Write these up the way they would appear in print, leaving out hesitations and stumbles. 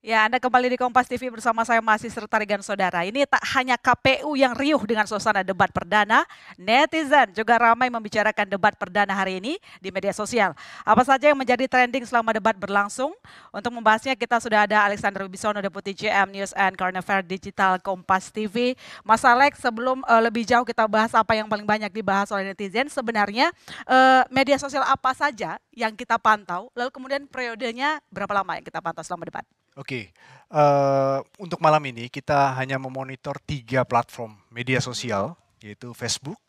Ya, Anda kembali di Kompas TV bersama saya masih serta Regan Saudara. Ini tak hanya KPU yang riuh dengan suasana debat perdana, netizen juga ramai membicarakan debat perdana hari ini di media sosial. Apa saja yang menjadi trending selama debat berlangsung? Untuk membahasnya kita sudah ada Alexander Wibisono, Deputi GM News and Current Affairs Digital Kompas TV. Mas Alex, sebelum lebih jauh kita bahas apa yang paling banyak dibahas oleh netizen, sebenarnya media sosial apa saja yang kita pantau, lalu kemudian periodenya berapa lama yang kita pantau selama debat? Oke, untuk malam ini kita hanya memonitor 3 platform media sosial, yaitu Facebook,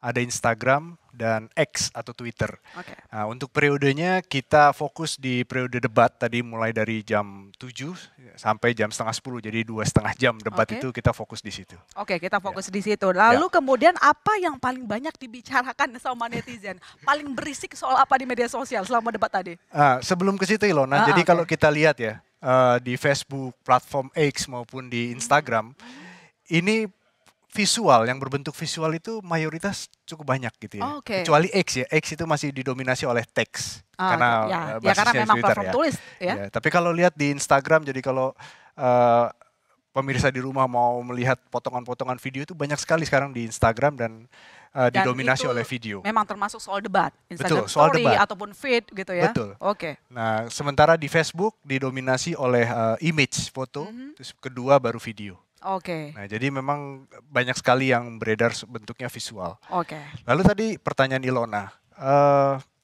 ada Instagram, dan X atau Twitter. Oke. Nah, untuk periodenya kita fokus di periode debat tadi mulai dari jam 7 sampai jam setengah 10, jadi 2,5 jam debat Oke. itu kita fokus di situ. Oke, kita Ya, fokus di situ. ya. Lalu kemudian apa yang paling banyak dibicarakan sama netizen? Paling berisik soal apa di media sosial selama debat tadi? Sebelum ke situ Ilona, jadi Oke. kalau kita lihat ya, di Facebook, platform X maupun di Instagram, ini visual, yang berbentuk visual itu mayoritas cukup banyak gitu ya. Oke. Kecuali X ya, X itu masih didominasi oleh teks Oke, karena ya, ya karena basisnya di memang Twitter platform ya. tulis ya. Ya, tapi kalau lihat di Instagram, jadi kalau eh, pemirsa di rumah mau melihat potongan-potongan video itu banyak sekali sekarang di Instagram dan Dan itu didominasi oleh video. memang termasuk soal debat, Instagram Betul, soal Story debat. ataupun feed gitu ya. Betul. Oke. Nah, sementara di Facebook didominasi oleh image, foto, terus kedua baru video. Oke. Nah, jadi memang banyak sekali yang beredar bentuknya visual. Oke. Lalu tadi pertanyaan Ilona,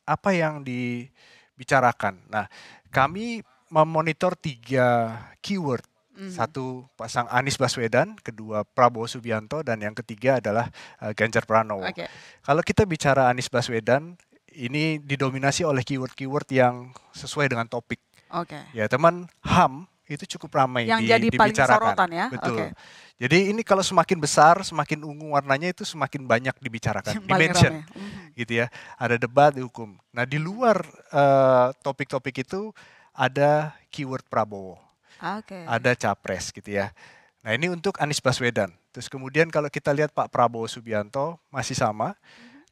apa yang dibicarakan? Nah, kami memonitor 3 keyword. Satu pasang Anies Baswedan, kedua Prabowo Subianto, dan yang ketiga adalah Ganjar Pranowo. Oke. Kalau kita bicara Anies Baswedan, ini didominasi oleh keyword-keyword yang sesuai dengan topik. Oke. Ya, teman, HAM itu cukup ramai Yang jadi paling dibicarakan. sorotan ya. Oke. Betul. Jadi ini kalau semakin besar, semakin ungu warnanya itu semakin banyak dibicarakan, Yang paling dimention, ramai. gitu ya. Ada debat, hukum. Nah, di luar topik-topik itu ada keyword Prabowo, Oke. ada capres, gitu ya. Nah, ini untuk Anies Baswedan. Terus kemudian kalau kita lihat Pak Prabowo Subianto masih sama.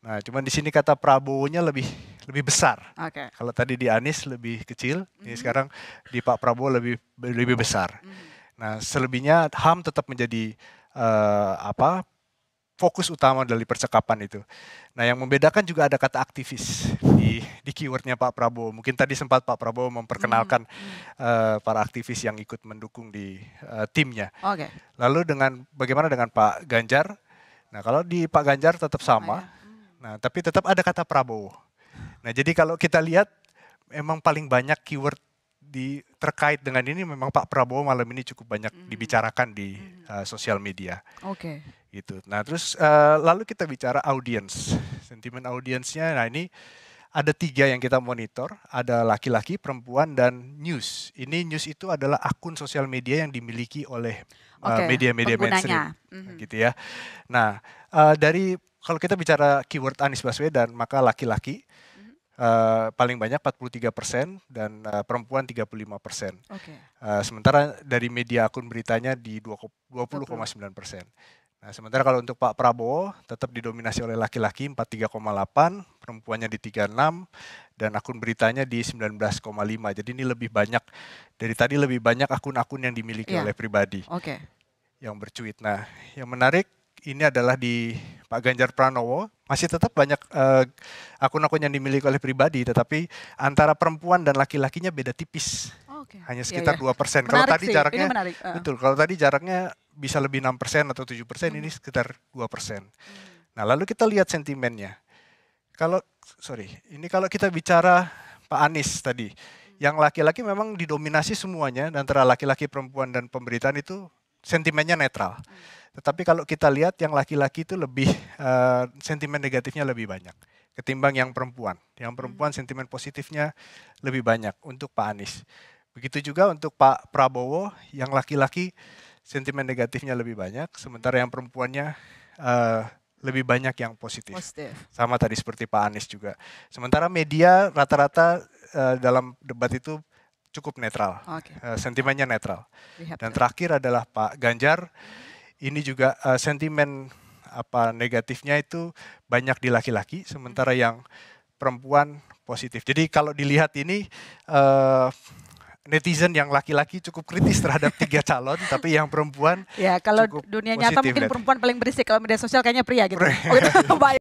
Nah, cuman di sini kata Prabowo-nya lebih lebih besar. Oke. Kalau tadi di Anies lebih kecil, ini sekarang di Pak Prabowo lebih lebih besar. Nah, selebihnya HAM tetap menjadi fokus utama dari percakapan itu. Nah, yang membedakan juga ada kata aktivis di keywordnya Pak Prabowo. Mungkin tadi sempat Pak Prabowo memperkenalkan para aktivis yang ikut mendukung di timnya. Oke. Lalu bagaimana dengan Pak Ganjar? Nah, kalau di Pak Ganjar tetap sama. Nah, tapi tetap ada kata Prabowo. Nah, jadi kalau kita lihat memang paling banyak keyword terkait dengan ini memang Pak Prabowo malam ini cukup banyak dibicarakan di sosial media. Oke. Gitu. Nah, terus lalu kita bicara audiens, sentimen audiensnya. Nah, ini ada 3 yang kita monitor, ada laki-laki, perempuan, dan news. Ini news itu adalah akun sosial media yang dimiliki oleh Oke, media-media mainstream, penggunanya. gitu ya. Nah, kalau kita bicara keyword Anies Baswedan, maka laki-laki paling banyak 43% dan perempuan 35%. Oke. Sementara dari media akun beritanya di 20,9%. Nah, sementara kalau untuk Pak Prabowo tetap didominasi oleh laki-laki 43,8, perempuannya di 36, dan akun beritanya di 19,5. Jadi ini lebih banyak, dari tadi lebih banyak akun-akun yang dimiliki Iya. oleh pribadi Oke. yang bercuit. Nah, yang menarik ini adalah di Pak Ganjar Pranowo, masih tetap banyak akun-akun yang dimiliki oleh pribadi, tetapi antara perempuan dan laki-lakinya beda tipis. Oke. Hanya Iya, sekitar iya. 2%. Kalau Menarik tadi sih, ini jaraknya, menarik. betul, kalau tadi jaraknya bisa lebih 6% atau 7%, ini sekitar 2%. Nah, lalu kita lihat sentimennya. Ini kalau kita bicara Pak Anies tadi, yang laki-laki memang didominasi semuanya, antara laki-laki, perempuan, dan pemberitaan itu sentimennya netral. Tetapi kalau kita lihat yang laki-laki itu lebih sentimen negatifnya lebih banyak ketimbang yang perempuan. Yang perempuan sentimen positifnya lebih banyak untuk Pak Anies. Begitu juga untuk Pak Prabowo, yang laki-laki sentimen negatifnya lebih banyak, sementara yang perempuannya lebih banyak yang positif. Positif. Sama tadi seperti Pak Anies juga. Sementara media rata-rata dalam debat itu cukup netral, Oke. sentimennya netral. Lihat. Dan terakhir adalah Pak Ganjar, ini juga sentimen negatifnya itu banyak di laki-laki, sementara yang perempuan positif. Jadi kalau dilihat ini netizen yang laki-laki cukup kritis terhadap 3 calon, tapi yang perempuan Ya, kalau cukup dunia nyata positif mungkin lihat. perempuan paling berisik, kalau media sosial kayaknya pria gitu. Oh, gitu. Baik.